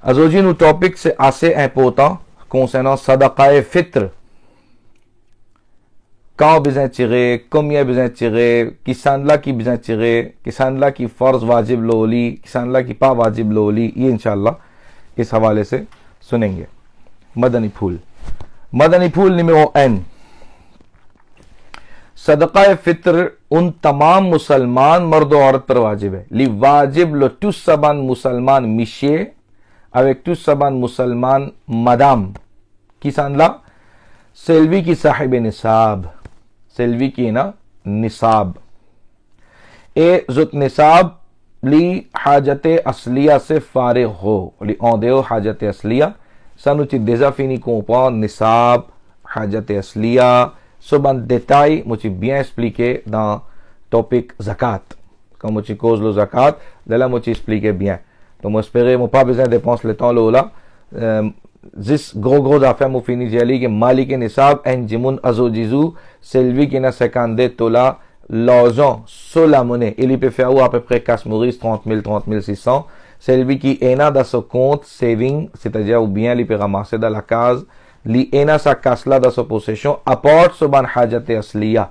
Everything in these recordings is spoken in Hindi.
Azojin o topic c'est assez important concernant Sadaqae Fitr. Quand besoin tirer, combien besoin tirer, किसान ला की besoin tirer, किसान ला की फर्ज वाजिब लोली, किसान ला की पा वाजिब लोली, ये इंशाल्लाह इस हवाले से सुनेंगे। मदनी फूल निम्बो एन। सदक़ा फित्र उन तमाम मुसलमान मर्द और औरत पर वाजिब है। ली वाजिब लो टुस सबन मुसलमान मिशे avec tous saban musulman madame किसान ला सेल्वी की साहिब निसाब, सेल्वी की ना निसाब ए जुत निसाब ली हाजत असलिया से फारिग हो, ली औदेओ हाजत असलिया सनुचित देजाफिनी को पा निसाब हाजत असलिया सुबन देताई मुझे bien expliqué dans topic zakat, quand मुझे cause le zakat là मुझे expliqué bien. Donc, moi, espérer, moi, pas besoin de dépenser le temps là. Zis gros affaires, moi, fini jali, que Malik et Nisab, en Jimun Azojizu, celui qui n'a 52 tola, l'argent sur la monnaie. Il peut faire à peu près 4 Maurice, 30 600. Celui qui est dans son compte, saving, c'est-à-dire, ou bien, il peut ramasser dans la case, li est dans sa casse là, dans sa possession, apporte sur ban hajate asliya.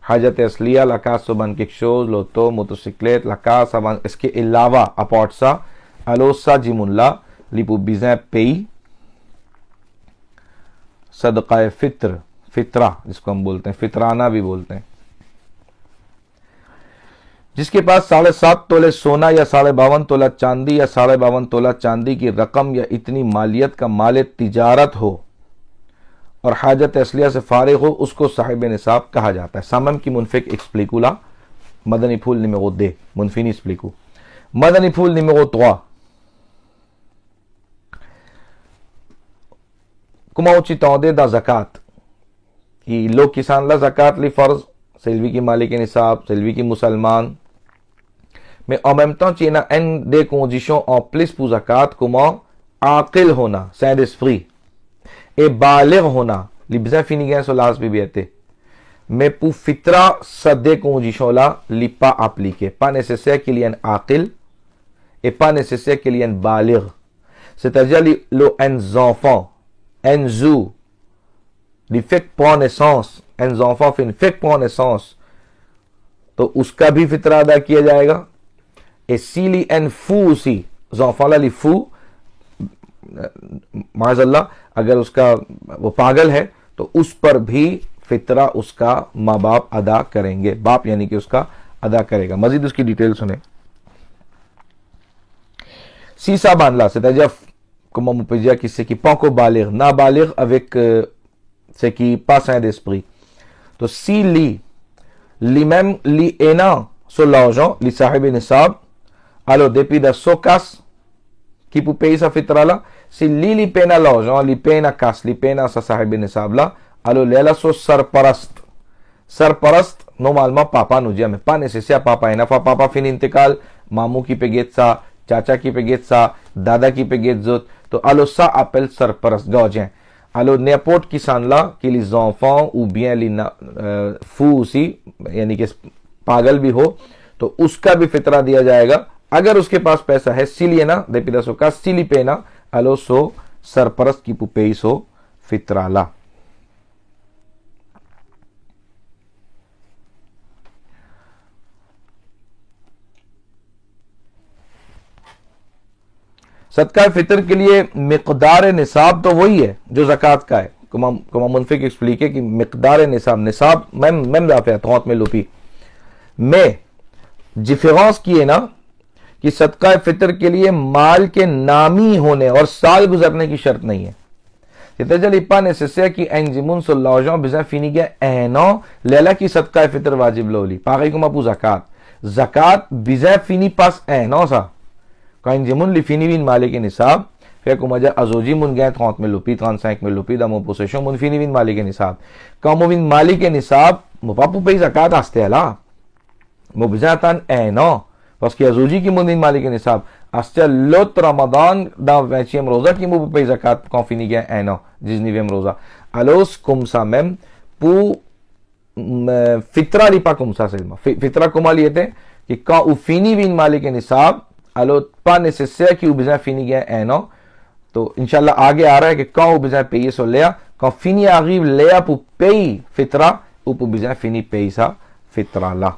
Hajate asliya, la case sur ban quelque chose, l'auto, motocyclette, la case, est-ce qu'il lava, apporte ça. Alors ça जिमुल्ला Lipu बिज़ा पेई सदक़ा फित्र, फित्रा जिसको हम बोलते हैं, फितराना भी बोलते हैं। जिसके पास 7.5 तोले सोना या 52.5 तोला चांदी या 52.5 तोला चांदी की रकम या इतनी मालियत का माल तिजारत हो और हाजत असलिया से फारिग हो, उसको साहिब निसाब कहा जाता है। समम की मुनफिक एक्सप्लिकुला मदनी फूल निमेगो दे मुनफिनी एक्सप्लिकू मदनी फूल निमेगो त्वा कुमाउची तौदे दा ज़कात कि लोग किसान ला ज़कात ली फर्ज सेल्वी की मालिक निसाब सेल्वी की मुसलमान mais en même temps tu as des conditions en plus pour zakat comment aqil होना saint d'esprit et baligh होना li besoin fini gain sur l'as bibiate mais pour fitra ça des conditions là li pas appliqué, pas nécessaire qu'il y ait un aqil et pas nécessaire qu'il y ait un baligh, c'est-à-dire les enfants un zou, il fait prendre naissance, un enfant fait prendre naissance, तो उसका भी फितरा अदा किया जाएगा। et s'il est un fou aussi, enfant là, les fous, माज़अल्लाह अगर उसका वो पागल है तो उस पर भी फितरा उसका माँ बाप अदा करेंगे, बाप यानी कि उसका अदा करेगा। मजीद उसकी डिटेल सुने। सीसा बांधला c'est-à-dire comment on peut dire qui c'est qui pas encore baligh, na baligh avec c'est qui pas saint d'esprit. Donc si li même li ena sur l'argent, li sahib nisab, alors depuis da sokas qui peut payer sa fitra là, si li pena l'argent, li pena kas, li pena sa sahib nisab là, alors lela so sarparast. Sarparast normalement papa nous dit mais pas nécessaire papa ena fa papa fin intikal, मामू की पे गेत सा, चाचा की पे गेत सा, दादा की पे गेत जोत, तो alors ça appelle sarparast gaujien. Alors n'importe qui s'en là, कि les enfants ou bien les fous aussi, यानी कि पागल भी हो, तो उसका भी फितरा दिया जाएगा अगर उसके पास पैसा है। सिली ना दे पिदासो का सिली पे ना अलो सो सरपरस्त की पुपेई सो फितरा ला। सदका फितर के लिए मिकदार निसाब तो वही है जो ज़कात का है। कमा मुनफिक एक्सप्लिके कि मिकदार निसाब मैम दाफिया तो में लुपी में जिफिगास किए ना कि सदका फितर के लिए माल के नामी होने और साल गुजरने की शर्त नहीं है। जल इप्पा नेसेसिया कि एंजिमुन सल्लाजों बिजा फिनी गया एनो लेला की सदका फितर वाजिब लोली पागई को मापू ज़कात बिजा फिनी पास एनो सा quand jimun li fini bin malik nisab fait comme déjà azoji mun gain 30 000 loupi 35 000 loupi dans mon possession mun fini bin malik nisab quand mon bin malik nisab mo pas pour payer zakat aste là mo bizatan non parce que azoji qui mun bin malik nisab aste l'autre ramadan dans 20e roza qui mo pour payer zakat quand fini gain 19e roza alors comme ça même pour fitra li pas comme ça seulement fitra comment li était que quand ou fini bin malik nisab alors pas nécessaire qu'il ait besoin finir un an तो इंशाल्लाह आगे आ रहा है कि quand o besoin payer son Léa, quand fini arrive Léa pour payer fitra ou pour besoin fini payer sa fitra là.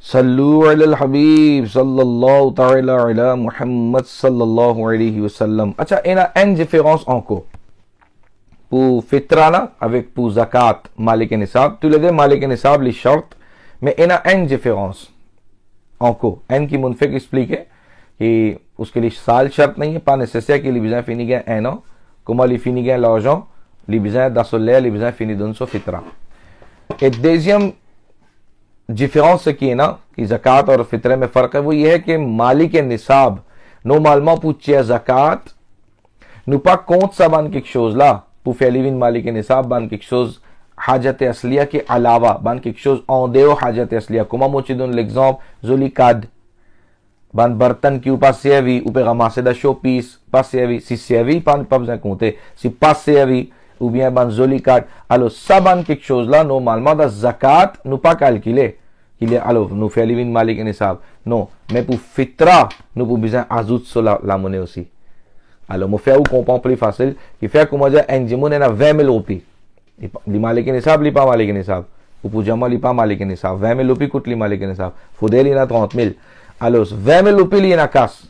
Sallu ala al-Habib sallallahu ta'ala ala Muhammad sallallahu alayhi wa sallam. अच्छा, il y a une différence encore. Pour fitra là, avec pour zakat, malik et nisab, tous les deux malik et nisab, les short, mais il y a une différence. Encore. Un qui m'en fait expliquer कि उसके लिए साल शर्त नहीं है, pas nécessaire que les besoins finissent gain un an, comment les finissent gain l'argent, les besoins d'assoler, les besoins finissent d'un so fitra. Et deuxième différence qui est ना कि ज़कात और फितरे में फ़र्क है, वो ये है कि मालिक निसाब normalement pour tirer zakat nous pas compte ça ban quelque chose là pour faire livin मालिक निसाब ban quelque chose हाजत असलिया के अलावा ban quelque chose en dehors हाजत असलिया. Comment moi tu donne l'exemple zolikad ban बर्तन की ऊपर servi ou per ramasser da showpiece pas servi, si servi pas besoin compter, si pas servi ou bien ban zolikad, alors ça ban quelque chose là normalement da zakat nous pas calculer qu'il est alors nous fait livin malik et nisab, non, mais pour fitra nous pour besoin ajoute sur la monnaie aussi. Alors moi faire ou comprendre plus facile qui fait comment dire un jimoun est à 20 000 roupies, li malik et nisab li pas malik et nisab, ou pour jamal li pas malik et nisab, 20 000 roupies coûte li malik et nisab, faudrait li na 30 000, alors 20 000 roupies li na casse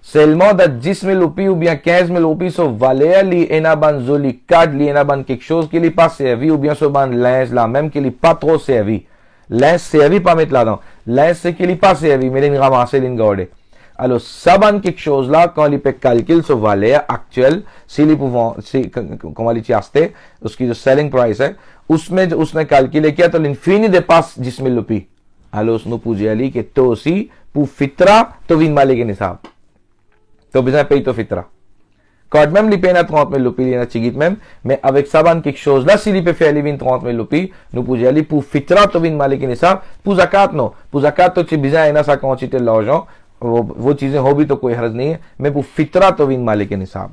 seulement de 10 000 roupies ou bien 15 000 roupies so valeur li ena ban zolikat li ena ban quelque chose qui li pas servi ou bien so ban linge là même qui li pas trop servi, linge servi pas mettre là-dedans, linge c'est qui li pas servi mais li ramasser li garder. Alors ça ban quelque chose là quand li peut calcul so valeur actuelle si li pouvant si comment li acheter उसकी जो selling price है उसमें उसने calculé किया तो l'infini dépasse 10 000 roupies. Alors उसने पूछा ली कि तो aussi pour fitra तो विन मालिक के निसाब तो besoin payer to fitra. Quand même li pena 30 000 roupies li na chigit même, mais avec ça ban quelque chose là si li peut faire li vin 30 000 roupies nous pouvons aller pour fitra to vin malik nisab, pour zakat non, pour zakat तो ची besoin ना सा quantité l'argent वो चीजें हो भी तो कोई हर्ज नहीं है, mais pour fitra to vin malik nisab.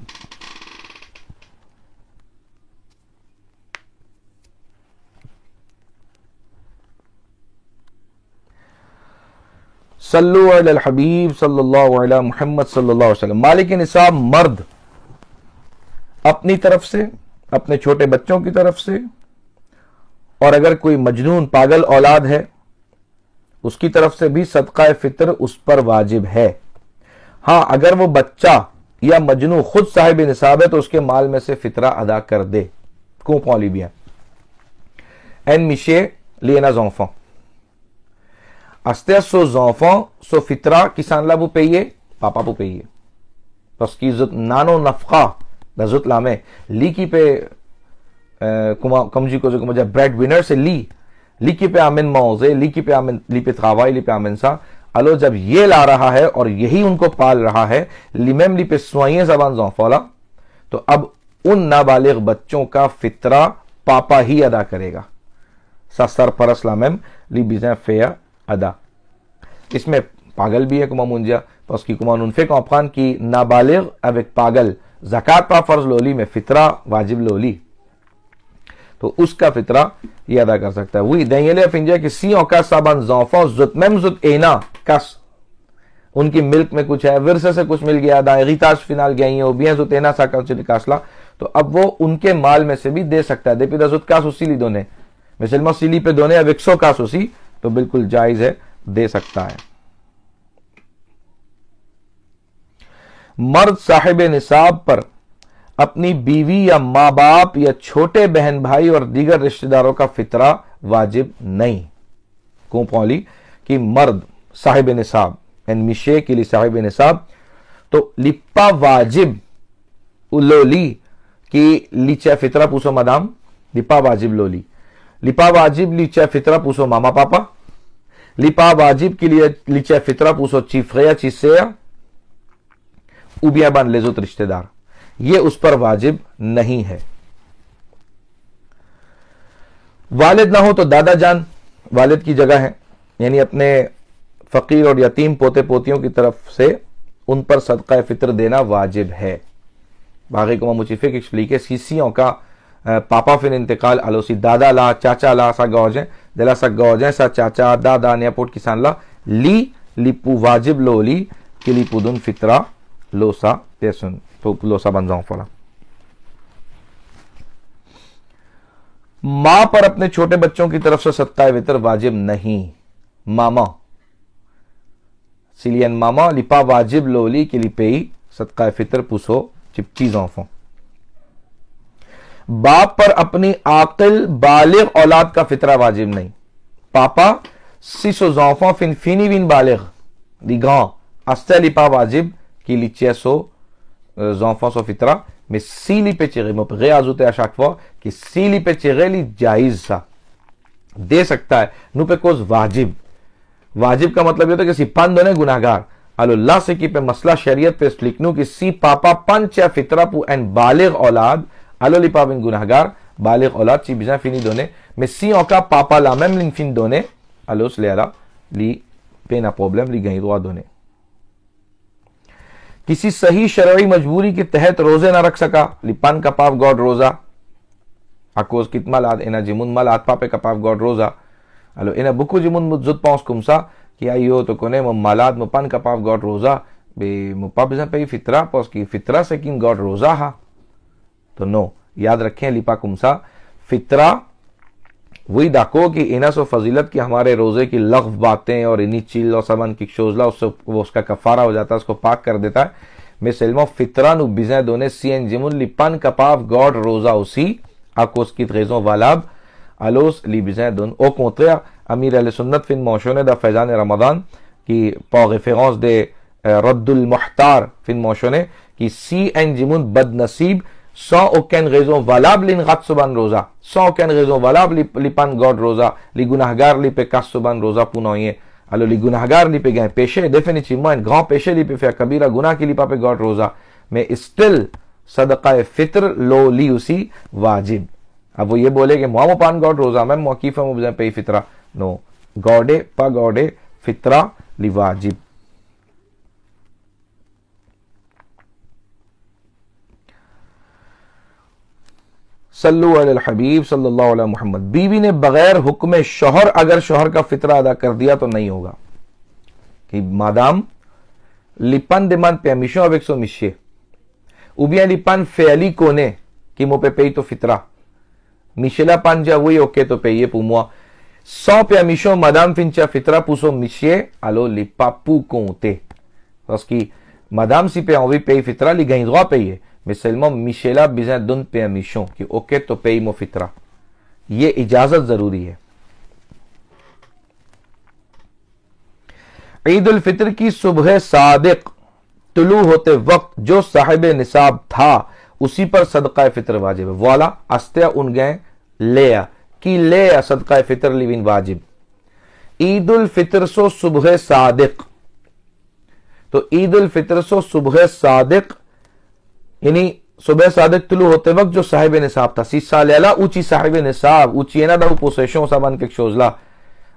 सल्लु अल हबीब सल्लल्लाहु अलैहि मुहम्मद सल्लल्लाहु अलैहि वसल्लम. मालिक निसाब मर्द अपनी तरफ से, अपने छोटे बच्चों की तरफ से, और अगर कोई मजनून पागल औलाद है उसकी तरफ से भी सदका फितर उस पर वाजिब है. हां, अगर वो बच्चा या मजनू खुद साहिब निसाब है तो उसके माल में से फितरा अदा कर दे. comprend bien. En miché les enfants. Aster sos enfants, so fitra qui s'en là vous payez, papa pour payer. Parce qu'ils ont nano nafqa, dans autres la main. Li qui peut, comme je dis, breadwinner c'est li. Li qui peut amener manger, li qui peut amener, li peut travailler, li peut amener ça. Alors जब ये ला रहा है और यही उनको पाल रहा है, लिमेम li पे soigner जबान enfants là, तो अब उन नाबालिग बच्चों का फितरा पापा ही अदा करेगा. सा सरपरस la même li besoin faire अदा. इसमें पागल भी है कुमा मुंजिया parce कि कुमा उन fait comprendre कि नाबालिग avec पागल ज़कात pas फर्ज लोली में फितरा वाजिब लोली, तो उसका फितरा ये अदा कर सकता है. Oui, dans les finja कि si on casse saban enfants zut même zut ena casse उनकी मिल्क में कुछ है, विरसे से कुछ मिल गया, दायरिताज फिनाल गई हो bien zut ena सा कासला, तो अब वो उनके माल में से भी दे सकता है. depuis zut casse aussi li donner mais seulement si li पे donner avec 100 casse aussi तो बिल्कुल जायज है, दे सकता है. मर्द साहिब निसाब पर अपनी बीवी या मां बाप या छोटे बहन भाई और दीगर रिश्तेदारों का फितरा वाजिब नहीं. comprend कि मर्द साहिब निसाब एंड मिशे के लिए साहिब निसाब तो लिप्पा वाजिब लोली कि लीचा फितरा पूछो मदाम, लिपा वाजिब लोली, लिपा वाजिब लीचा फितरा पूछो मामा पापा, लिपा वाजिब के लिए लीचा फितरा पूछो चीफ्रेया चीसेया उबिया बन लेजुत रिश्तेदार, ये उस पर वाजिब नहीं है. वालिद ना हो तो दादा जान वालिद की जगह है, यानी अपने फकीर और यतीम पोते पोतियों की तरफ से उन पर सदका फितर देना वाजिब है. बाकी को मुझे फिक एक्सप्लीके सीसियों का papa fin intikal alo si dada la chacha la sa gaujen dela sa gaujen sa chacha dada ne port kisan la li lipu wajib lo li ki lipudun fitra lo sa person to lo sa banzon fola मां पर अपने छोटे बच्चों की तरफ से सदका वितर वाजिब नहीं मामा सिलियन मामा लिपा वाजिब लोली के लिपेई सदका फितर पुसो चिपचीज औफों बाप पर अपनी आकिल बालिग औलाद का फितरा वाजिब नहीं पापा सिसो जौफों फिन फिनी विन बालिग दिगां अस्ते लिपा वाजिब की लिचेसो जौफों सो फितरा में सीली पे चिरे में गे आजुते अशाकवा कि सीली पे चिरेली जायज सा दे सकता है नु पे कोस वाजिब वाजिब का मतलब ये होता है कि सी पंद ने गुनाहगार अल्लाह से की पे मसला शरीयत पे लिखनू कि सी पापा पंच या फितरा पु एंड बालिग औलाद अलो लिपा बिन गुनाहगार बालिग औलाद ची बिजा फिनी दोने में सी औका पापा लामेम लिन फिन दोने अलोस लेला ली पे ना प्रॉब्लम ली गई दुआ दोने किसी सही शरई मजबूरी के तहत रोजे ना रख सका लिपान कपाव गॉड रोजा अकोस कितमा लाद एना जिमुन मल आत्पा पे कपाव गॉड रोजा अलो एना बुकु जिमुन मुजुद पाउस कुमसा कि आयो तो कोने म मालाद मुपान कपाव गॉड रोजा बे मुपा बिजा पे फितरा पाउस की फितरा से किन गॉड रोजा हा तो नो याद रखें लिपा कुमसा फितरा वही डाको कि इना सो फजीलत की हमारे रोजे की लग़्व बातें और इन्हीं चील और सामान की शोजला उससे वो उसका कफारा हो जाता है उसको पाक कर देता है मैं सेल्मो फितरा नु बिज़े दोने सीएन जिमुन लिपान कपाव गॉड रोजा उसी आकोस की रेजों वालाब अलोस ली बिज़े दोन ओ कोंत्रिया अमीर अहले सुन्नत फिन मौशोने दा फैजान रमदान की पौ रेफरेंस दे रद्दुल मुहतार फिन मौशोने की सीएन जिमुन बदनसीब 100 ओकेन रेजों वालाब लिन गत सुबान रोजा 100 ओकेन रेजों वालाब लिपान गॉड रोजा li गुनाहगार li पे कास सुबान रोजा पुनोये अलो li गुनाहगार li पे गए पेशे definitivement grand पेशे li पे फिर कबीरा गुनाह की लिपा पे गॉड रोजा में स्टिल सदका फित्र लो ली उसी वाजिब अब वो ये बोले कि मोहम्मद पान गॉड रोजा मैं मौकीफा मुझे पे फितरा नो गॉडे पा गॉडे फितरा li वाजिब सल्लु अलल हबीब सल्लल्लाहु अलैहि मुहम्मद बीवी ने बगैर हुक्म शोहर अगर शोहर का फितरा अदा कर दिया तो नहीं होगा कि मादाम लिपन दिमान पे मिशो अब 100 मिशे उबिया लिपन फेली कोने कि मो पे पेई तो फितरा मिशेला पांजा वही ओके तो पे ये पुमुआ 100 पे मिशो मादाम फिंचा फितरा पुसो मिशे अलो लिपापू कोते उसकी मादाम सी पे ओवी पे फितरा ली गई दुआ पे ये मिसलमो मिशेला बिजा दुन पे मिशों कि ओके तो पे मो फितरा ये इजाजत जरूरी है ईद उल फित्र की सुबह सादिक तुलू होते वक्त जो साहिब निसाब था उसी पर सदका फित्र वाजिब है वाला अस्त्या उन गए ले कि ले सदका फित्र लिविन वाजिब ईद उल फित्र सो सुबह सादिक तो ईद उल फित्र सो सुबह सादिक यानी सुबह सादिक तुलू होते वक्त जो साहिब निसाब था सीसा लेला ऊंची साहिब निसाब ऊंची ना दाऊ पोसेशों सामान के शोजला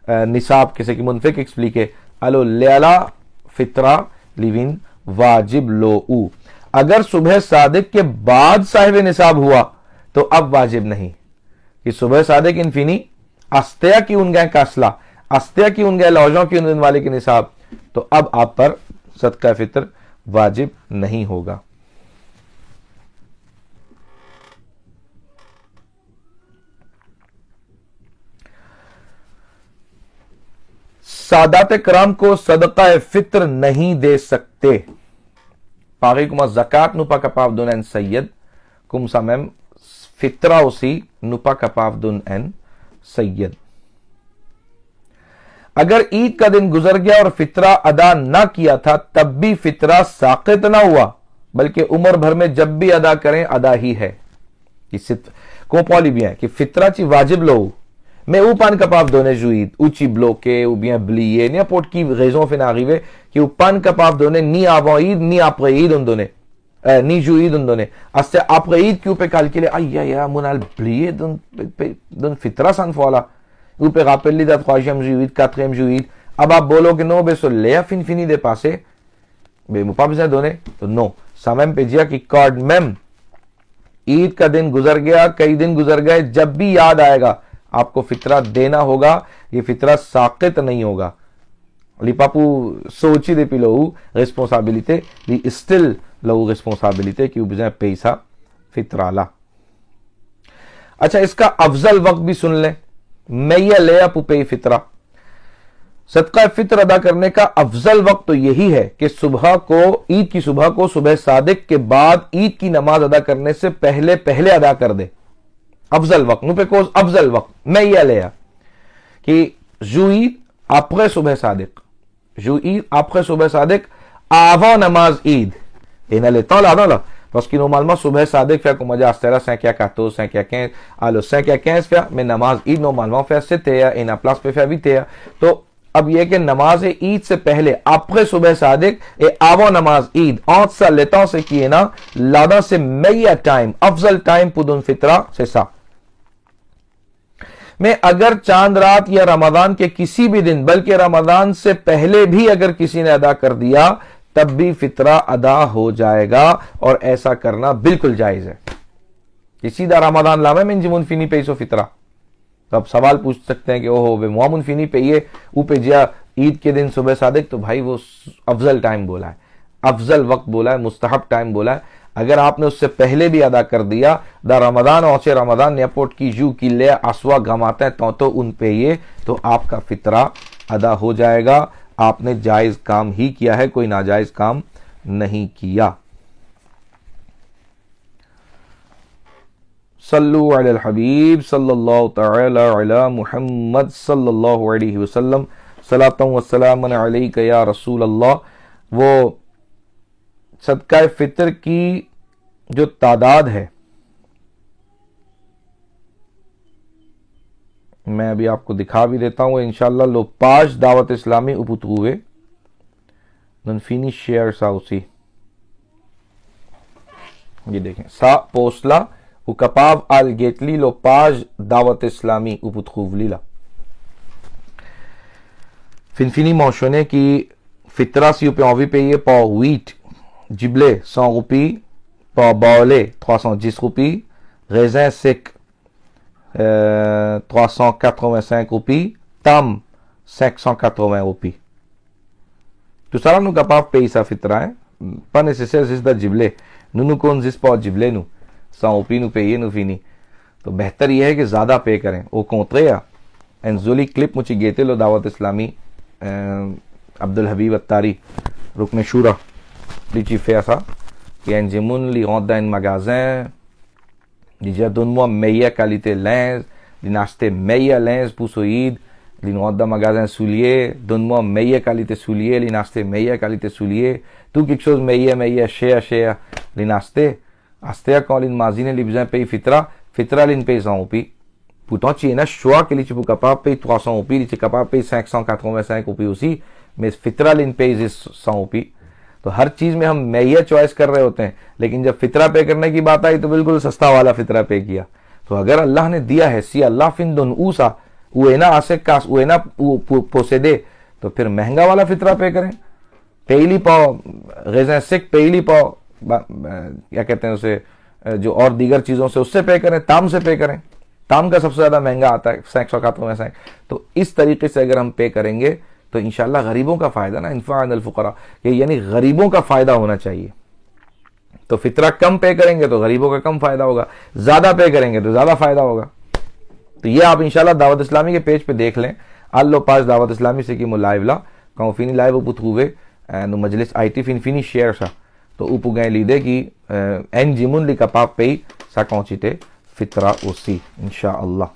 निसाब किसी की मुनफिक एक्सप्लीके अलो लेला फित्रा लिविन वाजिब लो ऊ अगर सुबह सादिक के बाद साहिब निसाब हुआ तो अब वाजिब नहीं कि सुबह सादिक इनफिनी अस्तिया की उन गए कासला अस्तिया की उन गए लौजों की उन वाले के निसाब तो अब आप पर सदका फित्र वाजिब नहीं होगा सादात कराम को सदका फित्र नहीं दे सकते पागी कुमा जकात नुपा कपाव दुन एन सैयद कुम समम फित्रा उसी नुपा कपाव दुन एन सैयद अगर ईद का दिन गुजर गया और फित्रा अदा ना किया था तब भी फित्रा साकित ना हुआ बल्कि उम्र भर में जब भी अदा करें अदा ही है को पॉली भी है कि फित्रा ची वाजिब लो मैं ऊपान कपाव दोने जुईद ऊंची ब्लोके उबिया ब्लिये ने पोट की रेजों फिर आगीवे कि ऊपान कपाव दोने नी आवो ईद नी आप ईद उन दोने नी जुईद उन दोने अस्ते आप ईद क्यों पे काल के लिए आया या मुनाल ब्लिये दुन फित्रा सन फॉला ऊपे गापेली दा ख्वाहिशम जुईद कात्रेम जुईद अब आप बोलो कि नो बेसो ले फिन फिनी दे पासे बे मुपाबिजा दोने तो नो समय पे जिया कि कार्ड मेम ईद का दिन गुजर गया, कई दिन गुजर गए, जब भी याद आएगा आपको फितरा देना होगा। ये फितरा साकित नहीं होगा। लिपापू सोची दे पिलो रिस्पॉन्सिबिलिटी ली स्टिल लो रिस्पॉन्सिबिलिटी कि उपजा पैसा फितराला। अच्छा, इसका अफजल वक्त भी सुन ले। मैया ले अपे फितरा, सदका फित्र अदा करने का अफजल वक्त तो यही है कि सुबह को, ईद की सुबह को, सुबह सादिक के बाद ईद की नमाज अदा करने से पहले पहले अदा कर दे। अफजल वक्त नु पे कोस अफजल वक्त मैया ले कि जू ईद après सुबह सादिक, जू ईद après सुबह Sadiq avant namaz Eid ena le temps là là parce que normalement सुबह Sadiq fait comme já será 5h14 5h15 alors 5h15 fait mais namaz Eid normalement fait 7h et na place पे fait 8h। तो अब यह कि नमाज ईद से पहले après सुबह Sadiq et avant namaz Eid entre ça le temps से किए ना लादा से meilleur टाइम, अफजल टाइम पुदुन फितरा c'est ça। में अगर चांद रात या रमजान के किसी भी दिन, बल्कि रमजान से पहले भी अगर किसी ने अदा कर दिया तब भी फितरा अदा हो जाएगा और ऐसा करना बिल्कुल जायज है। कि सीधा रमजान लामे मिन मुनफिनी पे सो फितरा। तो अब सवाल पूछ सकते हैं कि ओहो वे मुआ मुनफिनी पे ये ऊपे जिया ईद के दिन सुबह सादिक, तो भाई वो अफजल टाइम बोला है, अफजल वक्त बोला है, मुस्तहब टाइम बोला है। अगर आपने उससे पहले भी अदा कर दिया द रमदान और रमदान नेपोट की जू की ले आसवा गमाते हैं तो उन पे ये, तो आपका फितरा अदा हो जाएगा। आपने जायज काम ही किया है, कोई नाजायज काम नहीं किया। सल्लु अलल हबीब सल्लल्लाहु तआला अला मुहम्मद सल्लल्लाहु अलैहि वसल्लम, सलातु व सलाम अलैका या रसूल अल्लाह। वो सदका फितर की जो तादाद है, मैं अभी आपको दिखा भी देता हूं इंशाअल्लाह। लो 5 दावत इस्लामी उपुतुवे ननफीनी शेयर साउसी, ये देखें सा पोस्ला उकपाव आल गेटली लो 5 दावत इस्लामी उपुतुवलीला फिनफिनी मौशने की फितरा सी पे envie payer par 8 giblé 100 roupies, par baolé 310 roupies, raisin sec 385 roupies, tam 580 roupies. Tout ça là nous capable payer sa fitra, hein? Pas nécessaire juste de giblé. nous कौन जिस pas giblé nous 100 roupies nous payer nous fini. तो बेहतर यह है कि ज्यादा पे करें। वो कौतरे एंजुली क्लिप मुझे गेते लो दावत इस्लामी अब्दुल हबीब अत्तारी रुकने शूरा लीची फेसा que en Jemun li rentre dans un magasin, il dit donne-moi meilleure qualité linge, il acheté meilleur linge pour ce Eid, il rentre dans un magasin soulier, donne-moi meilleure qualité soulier, il acheté meilleure qualité soulier, tout quelque chose meilleur cher, il acheté quand il imagine il besoin payer fitra il paye 100 roupies. Pourtant tu es un choix que tu es capable payer 300 roupies, tu es capable payer 585 roupies aussi, mais fitra il paye 100 roupies. तो हर चीज में हम मैया चॉइस कर रहे होते हैं, लेकिन जब फितरा पे करने की बात आई तो बिल्कुल सस्ता वाला फितरा पे किया। तो अगर अल्लाह ने दिया है सी अल्लाह फिन दुन ऊसा उएना आसे कास उएना पोसे दे, तो फिर महंगा वाला फितरा पे करें। पहली पाव गैज़ा सिक, पहली पाव क्या कहते हैं उसे, जो और दीगर चीजों से उससे पे करें, ताम से पे करें। ताम का सबसे ज्यादा महंगा आता है 100 तो इस तरीके से अगर हम पे करेंगे तो इंशाअल्लाह गरीबों का फायदा ना, इन्फाअल फुकरा, यानी गरीबों का फायदा होना चाहिए। तो फितरा कम पे करेंगे तो गरीबों का कम फायदा होगा, ज्यादा पे करेंगे तो ज्यादा फायदा होगा। तो ये आप इंशाअल्लाह दावत इस्लामी के पेज पे देख लें। अल्लो पास दावत इस्लामी से कि लाइवला कहूँ लाइव उपुतुवे नु मजलिस आईटी फिनफिनी शेयर सा तो उपु गए लीदे कि एन जिमुन लिका पाप पे सा कौचिते फितरा उसी इंशाअल्लाह।